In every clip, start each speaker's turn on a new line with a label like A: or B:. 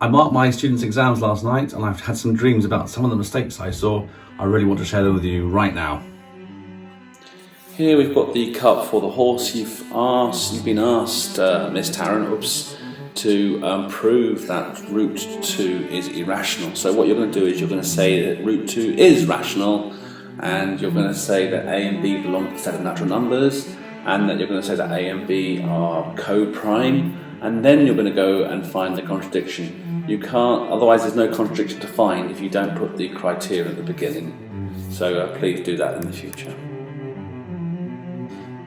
A: I marked my students' exams last night and I've had some dreams about some of the mistakes I saw. I really want to share them with you right now.
B: Here we've got the cup for the horse. You've been asked, Miss Tarrant, to prove that root 2 is irrational. So what you're going to do is you're going to say that root 2 is rational, and you're going to say that A and B belong to a set of natural numbers, and that you're going to say that A and B are co-prime, and then you're going to go and find the contradiction. You can't, otherwise there's no contradiction to find if you don't put the criteria at the beginning. So please do that in the future.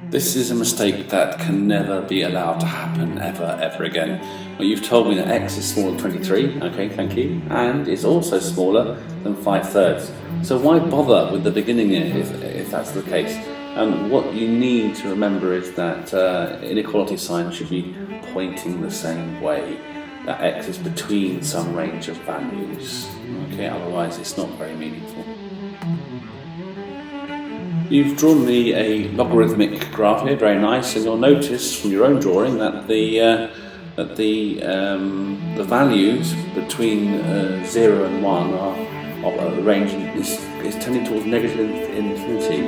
B: This is a mistake that can never be allowed to happen ever again. Well, you've told me that x is smaller than 23, okay, thank you, and it's also smaller than 5/3. So why bother with the beginning if that's the case? What you need to remember is that inequality signs should be pointing the same way, that x is between some range of values, okay, otherwise it's not very meaningful. You've drawn me a logarithmic graph here, very nice, and you'll notice from your own drawing that the values between 0 and 1 of the range is tending towards negative infinity.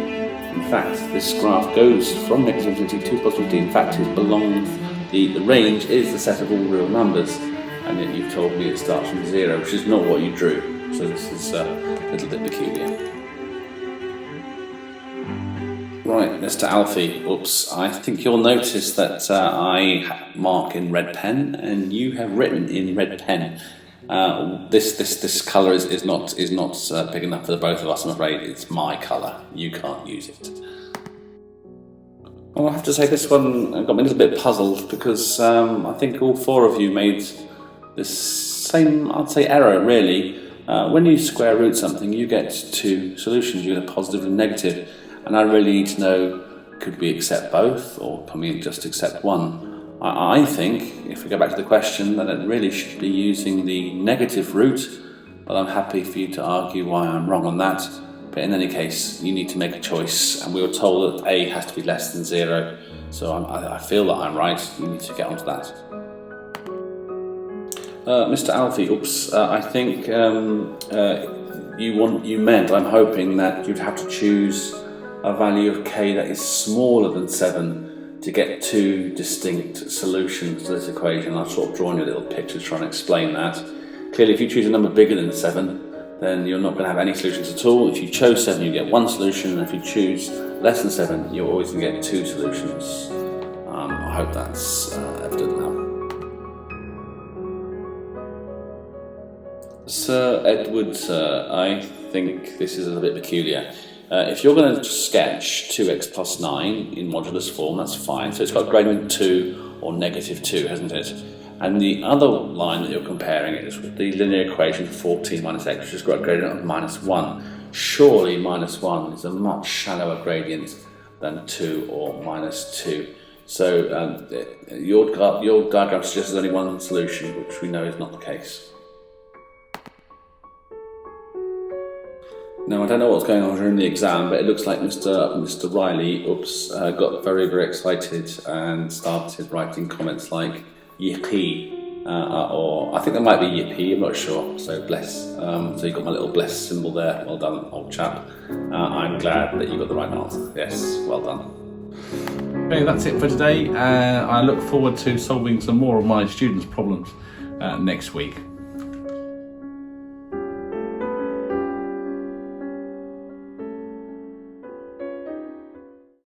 B: In fact, this graph goes from negative infinity to positive infinity. In fact, it belongs, the range is the set of all real numbers, and yet you've told me it starts from 0, which is not what you drew, so this is a little bit peculiar. Right, Mr. Alfie, I think you'll notice that I mark in red pen and you have written in red pen. This colour is not big enough for the both of us, I'm afraid. It's my colour, you can't use it. Well, I have to say this one got me a little bit puzzled because I think all four of you made this same, I'd say, error really. When you square root something, you get two solutions, you get a positive and negative. And I really need to know, could we accept both, or can we just accept one? I think, if we go back to the question, that it really should be using the negative root, but I'm happy for you to argue why I'm wrong on that. But in any case, you need to make a choice, and we were told that A has to be less than 0, so I feel that I'm right. You need to get onto that. Mr. Alfie, I think you meant, I'm hoping, that you'd have to choose a value of k that is smaller than 7 to get two distinct solutions to this equation. I've sort of drawn you a little picture to try and explain that. Clearly, if you choose a number bigger than 7, then you're not going to have any solutions at all. If you chose 7, you get one solution, and if you choose less than 7, you're always going to get two solutions. I hope that's evident now. Sir Edward, I think this is a bit peculiar. If you're going to sketch 2x plus 9 in modulus form, that's fine. So it's got greater than 2 or negative 2, hasn't it? And the other line that you're comparing it is with the linear equation 14 minus x, which has got a gradient of minus 1. Surely minus 1 is a much shallower gradient than 2 or minus 2. So your diagram suggests there's only one solution, which we know is not the case. Now, I don't know what's going on during the exam, but it looks like Mr. Riley, got very excited and started writing comments like yippee, or I think there might be yippee, I'm not sure, so bless. So you got my little bless symbol there, well done, old chap. I'm glad that you got the right answer, yes, well done.
A: Okay, that's it for today. I look forward to solving some more of my students' problems next week.